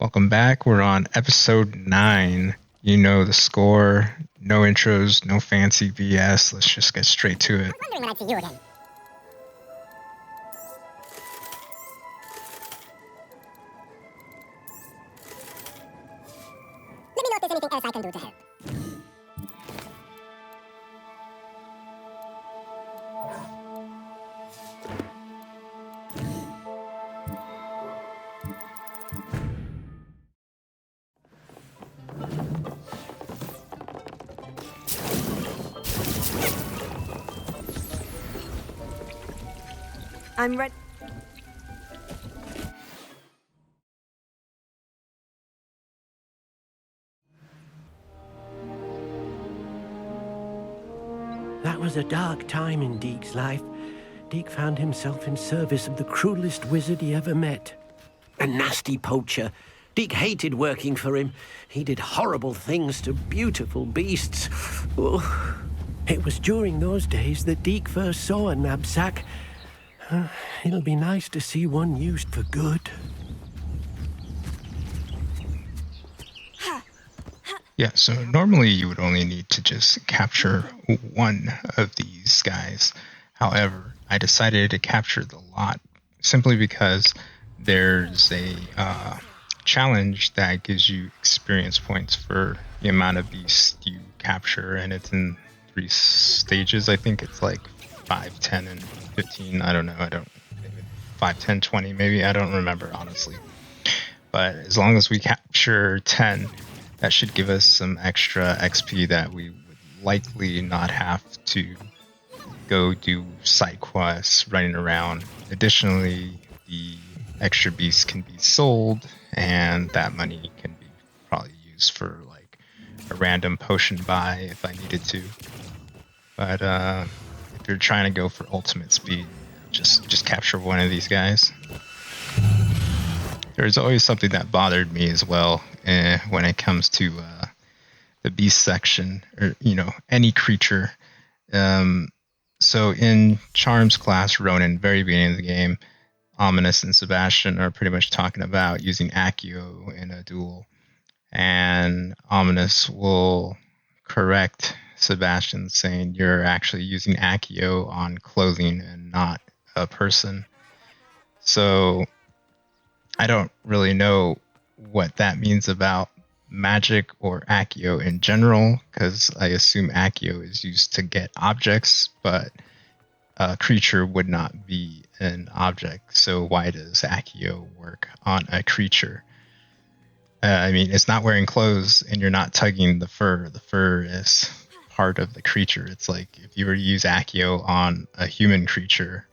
Welcome back. We're on episode 9. You know the score. No intros, no fancy BS. Let's just get straight to it. I was wondering when I'd see you again. Let me know if there's anything else I can do to help. I'm ready. That was a dark time in Deek's life. Deek found himself in service of the cruelest wizard he ever met. A nasty poacher. Deek hated working for him. He did horrible things to beautiful beasts. Oh. It was during those days that Deek first saw a knapsack. It'll be nice to see one used for good. Yeah, so normally you would only need to just capture one of these guys. However, I decided to capture the lot simply because there's a challenge that gives you experience points for the amount of beasts you capture, and it's in 3 stages. I think it's like 5, 10, and 15. I don't know. 5, 10, 20 maybe. I don't remember, honestly. But as long as we capture 10, that should give us some extra XP that we would likely not have to go do side quests running around. Additionally, the extra beasts can be sold, and that money can be probably used for like a random potion buy if I needed to. But if you're trying to go for ultimate speed, just capture one of these guys. There's always something that bothered me as well when it comes to the beast section, or any creature. So in Charms class, Ronin, very beginning of the game, Ominous and Sebastian are pretty much talking about using Accio in a duel, and Ominous will correct Sebastian, saying you're actually using Accio on clothing and not a person. So I don't really know what that means about magic or Accio in general, because I assume Accio is used to get objects, but a creature would not be an object. So why does Accio work on a creature? I mean, it's not wearing clothes and you're not tugging the fur. The fur is part of the creature. It's like if you were to use Accio on a human creature,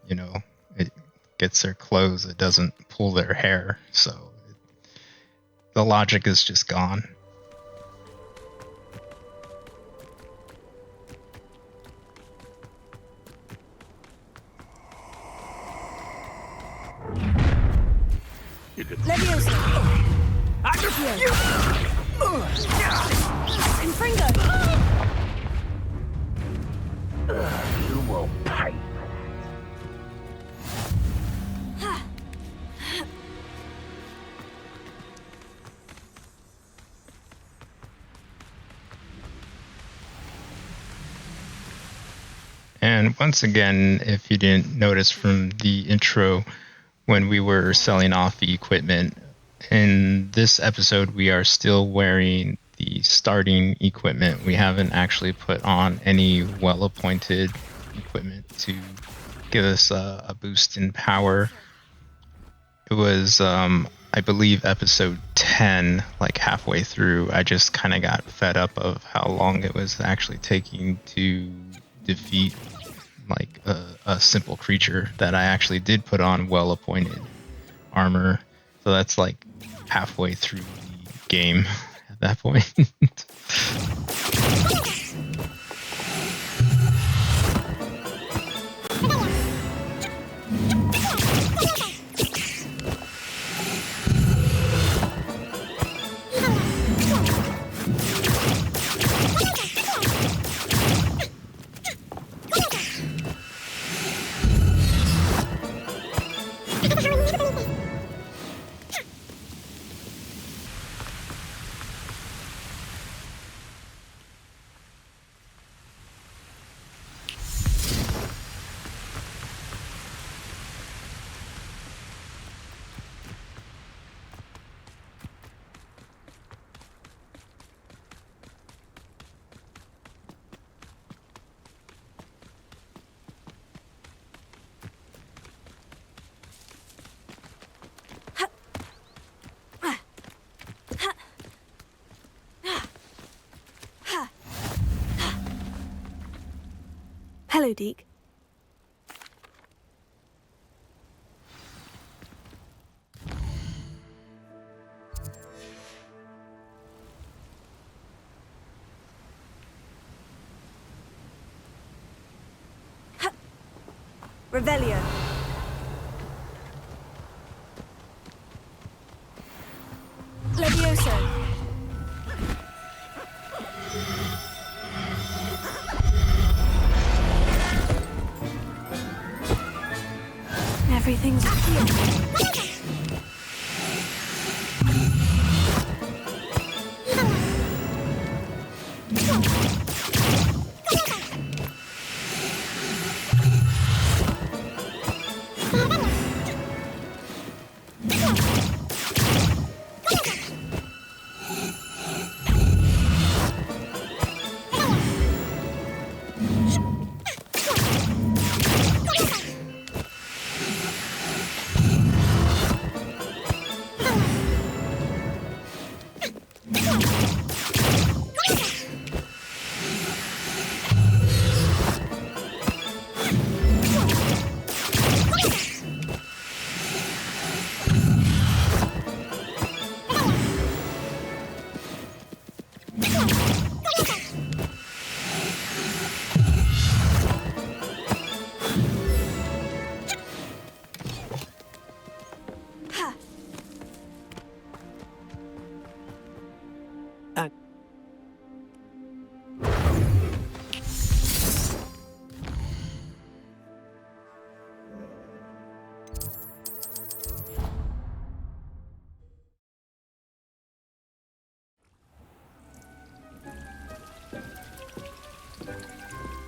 it gets their clothes, it doesn't pull their hair. So the logic is just gone. Leviosa! Infringo! You will pay. And once again, if you didn't notice from the intro, when we were selling off the equipment, in this episode we are still wearing the starting equipment. We haven't actually put on any well-appointed equipment to give us a boost in power. It was, I believe, episode 10, like halfway through, I just kind of got fed up of how long it was actually taking to defeat like a simple creature that I actually did put on well-appointed armor. So that's like halfway through the game at that point. Hello, Deek. Revelio. Levioso. Everything's here.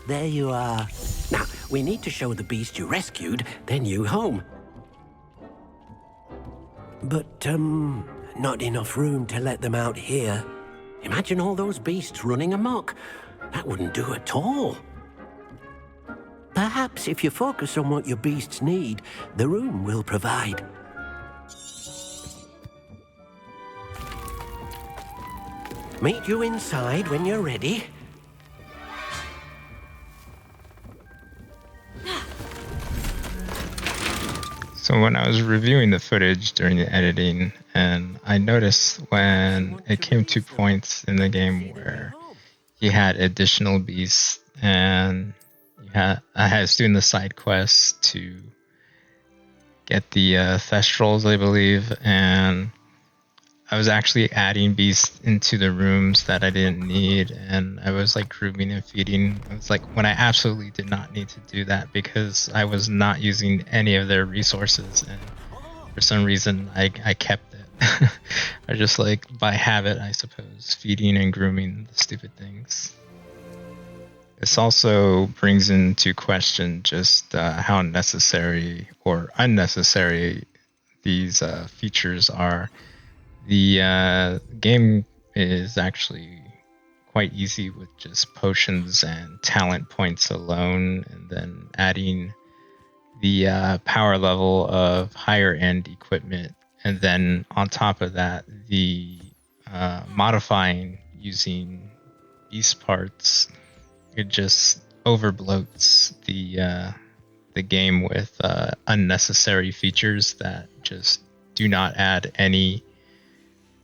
There you are. Now, we need to show the beast you rescued their new home. But, not enough room to let them out here. Imagine all those beasts running amok. That wouldn't do at all. Perhaps if you focus on what your beasts need, the room will provide. Meet you inside when you're ready. So when I was reviewing the footage during the editing, and I noticed when it came to points in the game where you had additional beasts and I was doing the side quests to get the Thestrals, I believe, and I was actually adding beasts into the rooms that I didn't need, and I was like grooming and feeding. I was like, when I absolutely did not need to do that because I was not using any of their resources, and for some reason I kept it. I just like by habit, I suppose, feeding and grooming the stupid things. This also brings into question just how necessary or unnecessary these features are. The game is actually quite easy with just potions and talent points alone, and then adding the power level of higher end equipment, and then on top of that, the modifying using beast parts. It just overbloats the game with unnecessary features that just do not add any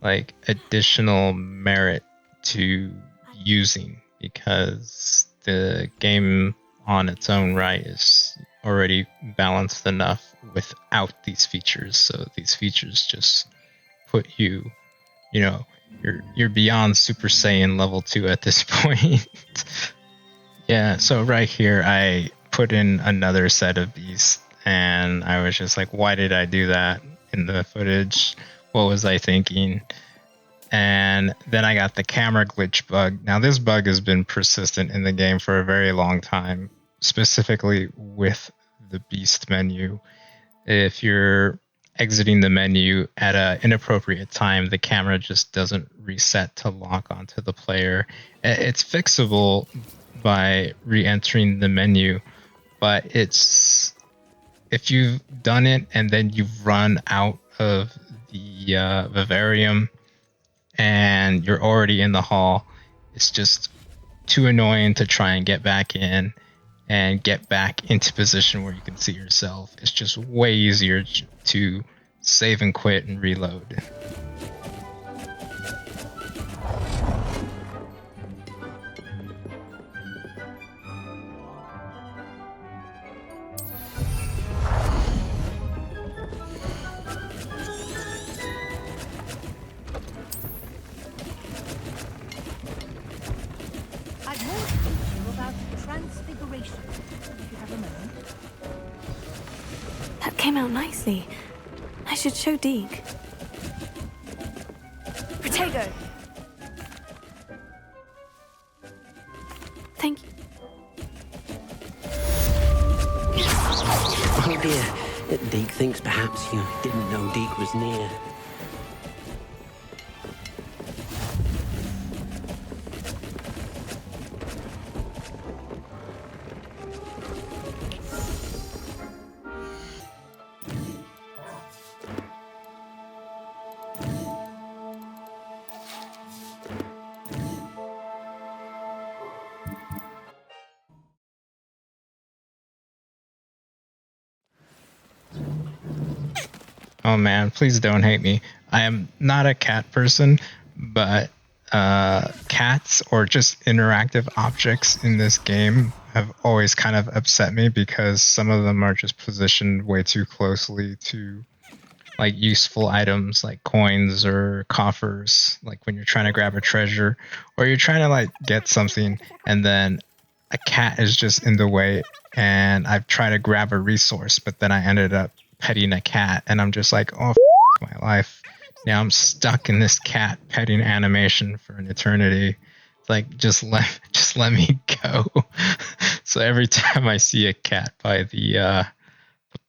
like additional merit to using, because the game on its own right is already balanced enough without these features. So these features just put you know, you're beyond Super Saiyan level 2 at this point. Yeah, so right here I put in another set of beasts, and I was just like, why did I do that in the footage? What was I thinking? And then I got the camera glitch bug. Now this bug has been persistent in the game for a very long time, specifically with the beast menu. If you're exiting the menu at an inappropriate time, the camera just doesn't reset to lock onto the player. It's fixable by re-entering the menu, but it's if you've done it and then you've run out of the vivarium and you're already in the hall, it's just too annoying to try and get back in. and get back into position where you can see yourself. It's just way easier to save and quit and reload. I'd more to teach you about transfiguration, if you have a moment. That came out nicely. I should show Deek. Protego! Thank you. Oh dear. Deek thinks perhaps you didn't know Deek was near. Oh man, please don't hate me. I am not a cat person, but cats or just interactive objects in this game have always kind of upset me because some of them are just positioned way too closely to like useful items like coins or coffers, like when you're trying to grab a treasure or you're trying to like get something and then a cat is just in the way and I've tried to grab a resource, but then I ended up petting a cat and I'm just like, oh, my life. Now I'm stuck in this cat petting animation for an eternity. It's like, just let me go. So every time I see a cat by the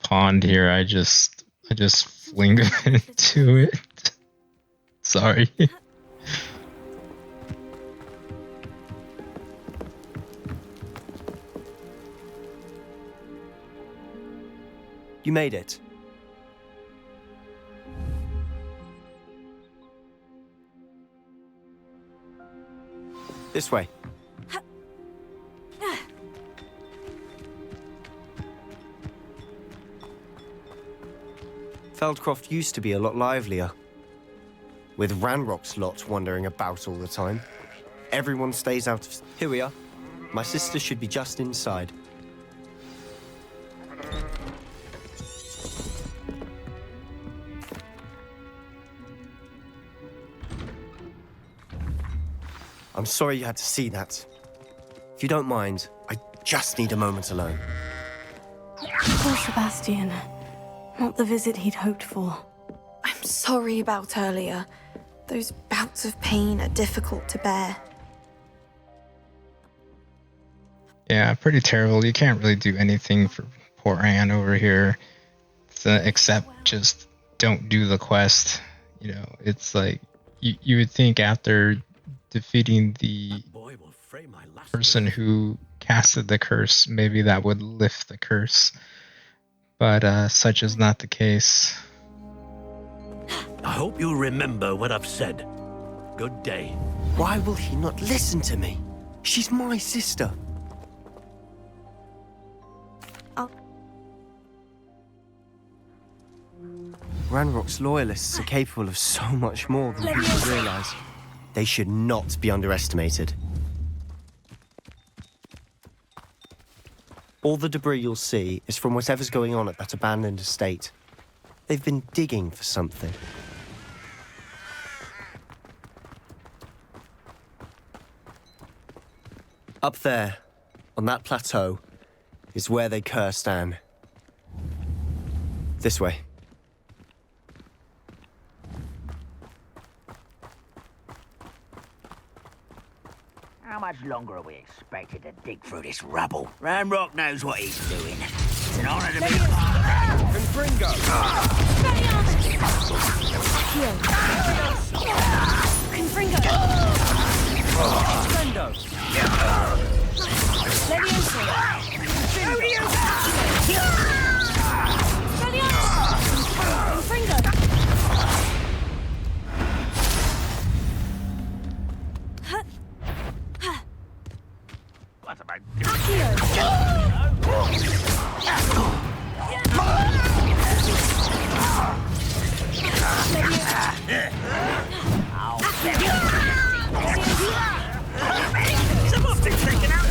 pond here, I just fling into it. Sorry. You made it. This way. Feldcroft used to be a lot livelier, with Ranrock's lot wandering about all the time. Everyone stays out of... Here we are. My sister should be just inside. I'm sorry you had to see that. If you don't mind, I just need a moment alone. Poor Sebastian. Not the visit he'd hoped for. I'm sorry about earlier. Those bouts of pain are difficult to bear. Yeah, pretty terrible. You can't really do anything for poor Anne over here, except just don't do the quest. You know, it's like you would think after defeating the person who casted the curse, maybe that would lift the curse. But such is not the case. I hope you'll remember what I've said. Good day. Why will he not listen to me? She's my sister. Ranrock's loyalists are capable of so much more than people realize. They should not be underestimated. All the debris you'll see is from whatever's going on at that abandoned estate. They've been digging for something. Up there, on that plateau, is where they cursed Anne. This way. How much longer are we expected to dig through this rubble? Ramrock knows what he's doing. It's an honor to be Confringo! Confringo! Fendo! Levioso! Confringo! What about Accio! Someone's been taken out.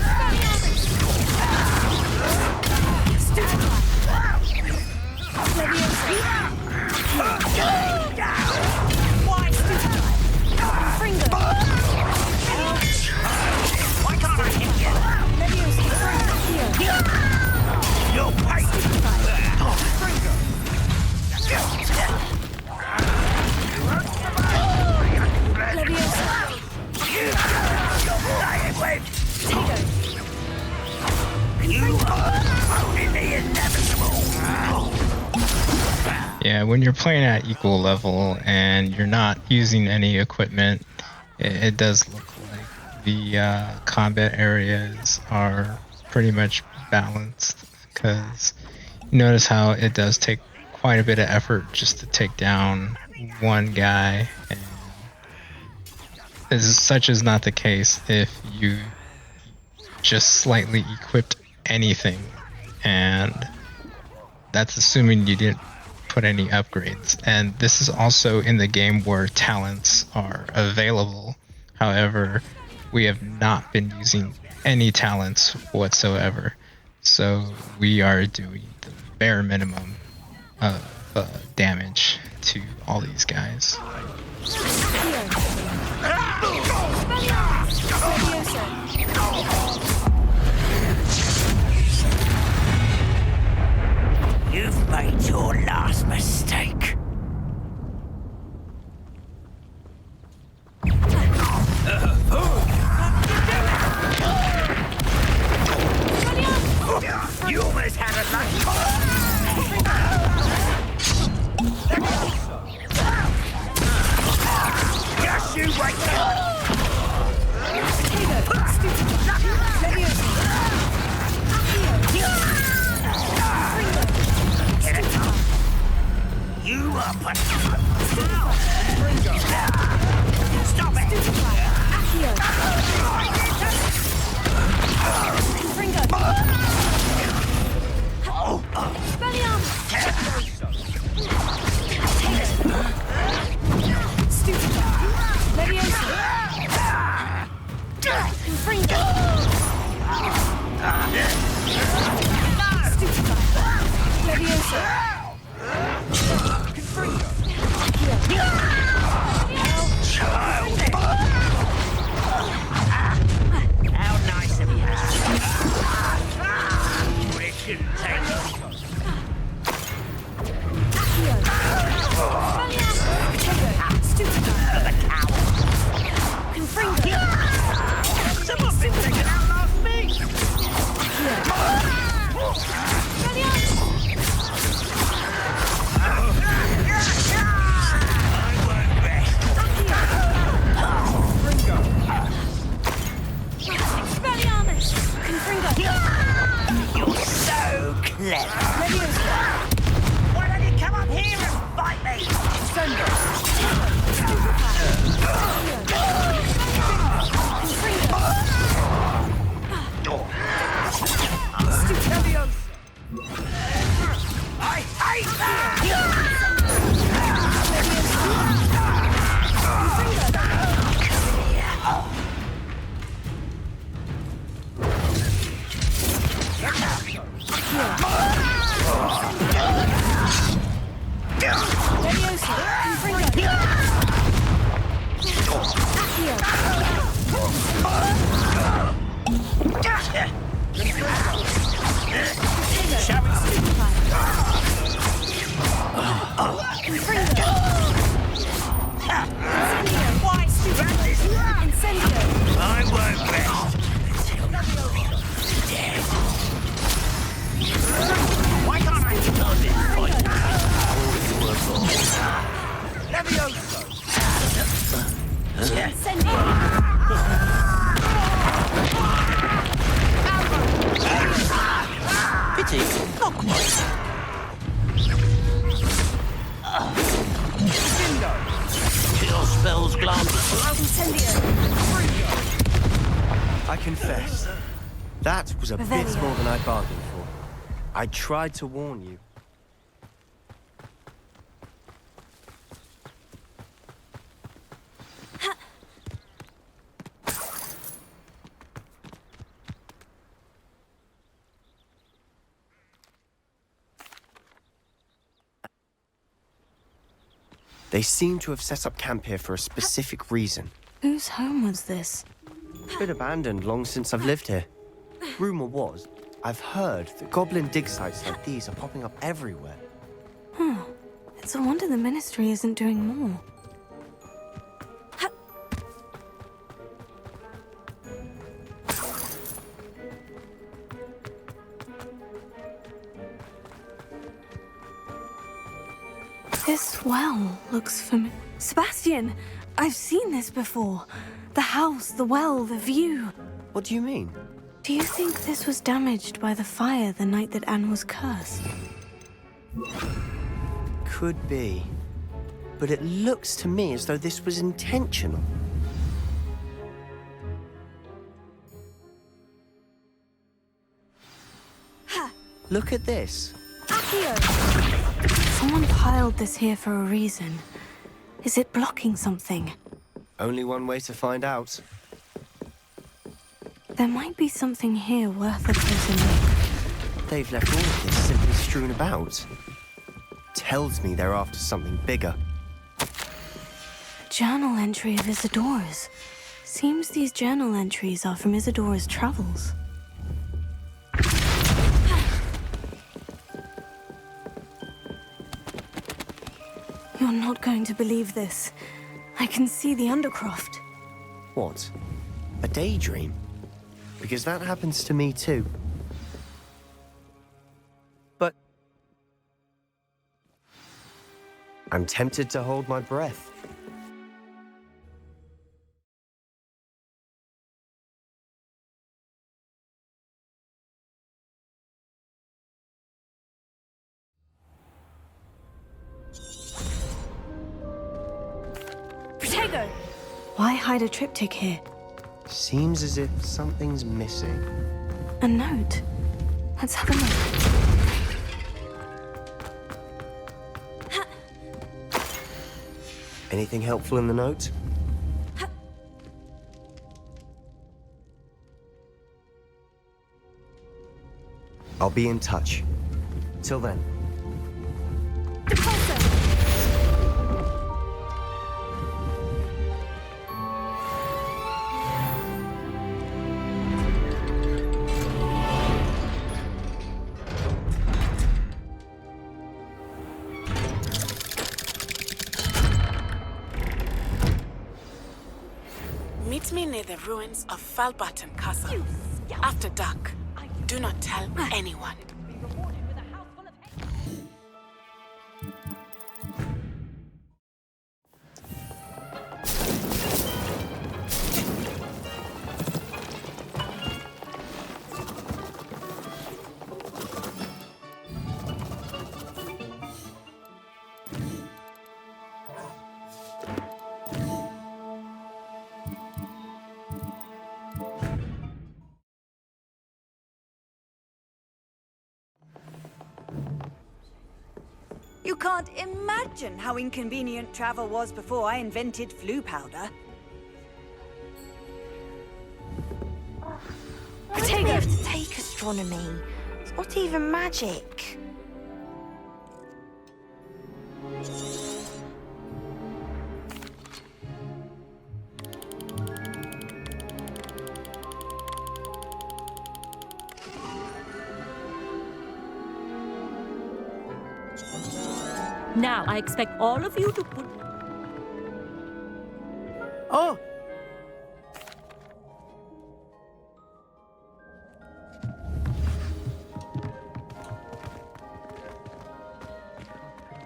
Why, stupid? Fringo. Why can't I hit you? You're right. You are only the inevitable. Yeah, when you're playing at equal level and you're not using any equipment, it does look like the combat areas are pretty much balanced, because you notice how it does take quite a bit of effort just to take down one guy, and such is not the case if you just slightly equipped anything, and that's assuming you didn't put any upgrades. And this is also in the game where talents are available. However, we have not been using any talents whatsoever, so we are doing the bare minimum of damage to all these guys. You've made your last mistake. You almost had a lucky. Just you wait. You are but stop it! How nice of you. It shouldn't take Someone's been taken out last week. You're so clever. Why don't you come up here and fight me? I hate I won't rest. Why can't I ignore this fight? Pity, not quite. Your spells glance. I confess, that was a bit more than I bargained for. I tried to warn you. They seem to have set up camp here for a specific reason. Whose home was this? Been abandoned long since I've lived here. Rumour was, I've heard that goblin dig sites like these are popping up everywhere. It's a wonder the Ministry isn't doing more. This well looks familiar. Sebastian! I've seen this before. The house, the well, the view. What do you mean? Do you think this was damaged by the fire the night that Anne was cursed? Could be. But it looks to me as though this was intentional. Look at this. Someone piled this here for a reason. Is it blocking something? Only one way to find out. There might be something here worth a closer look. They've left all of this simply strewn about. Tells me they're after something bigger. A journal entry of Isadora's. Seems these journal entries are from Isadora's travels. You're not going to believe this. I can see the Undercroft. What? A daydream? Because that happens to me too. But I'm tempted to hold my breath. Protego! Why hide a triptych here? Seems as if something's missing. A note. Let's have a look. Anything helpful in the note? I'll be in touch. Till then. Meet me near the ruins of Falbaton Castle. After dark. Do not tell anyone. You can't imagine how inconvenient travel was before I invented flu powder. I don't have to take astronomy. It's not even magic. Now, I expect all of you to put... Oh!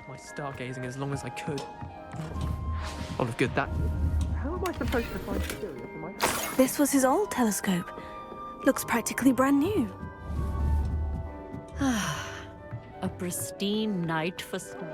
My stargazing as long as I could. All of good that. How am I supposed to find Sirius? This was his old telescope. Looks practically brand new. A pristine night for stars.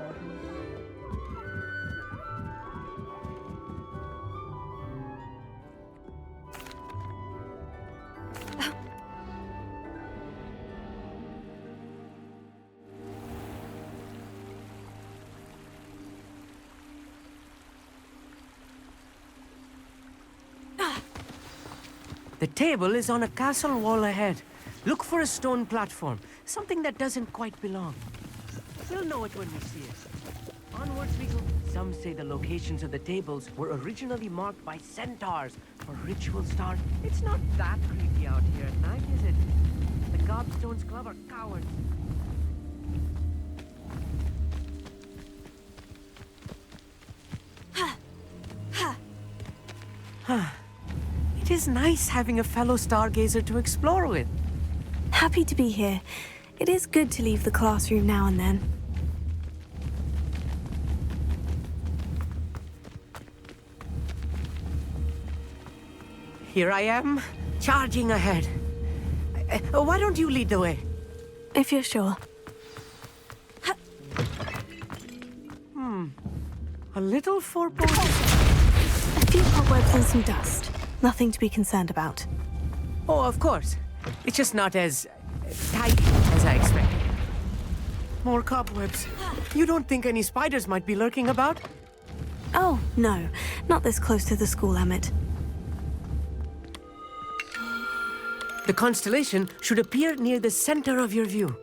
The table is on a castle wall ahead. Look for a stone platform, something that doesn't quite belong. We'll know it when we see it. Onwards we go. Some say the locations of the tables were originally marked by centaurs for ritual start. It's not that creepy out here at night, is it? The Gobstones Club are cowards. It is nice having a fellow stargazer to explore with. Happy to be here. It is good to leave the classroom now and then. Here I am, charging ahead. Why don't you lead the way? If you're sure. A little foreboding. A few cobwebs and some dust. Nothing to be concerned about. Oh, of course. It's just not as tight as I expected. More cobwebs. You don't think any spiders might be lurking about? Oh, no. Not this close to the school, Emmett. The constellation should appear near the center of your view.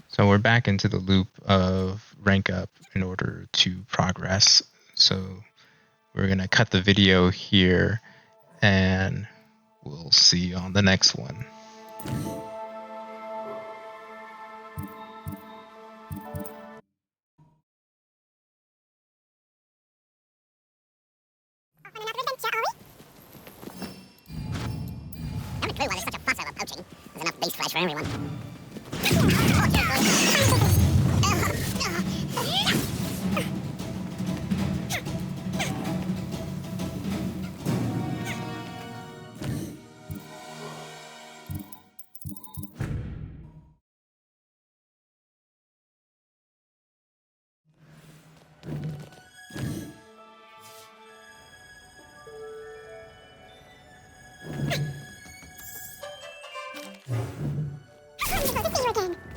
So we're back into the loop of rank up in order to progress. So we're going to cut the video here and we'll see you on the next one. On another adventure, are we? No clue why there's such a fuss over poaching. There's enough beast flesh for everyone. Wonderful to see you again.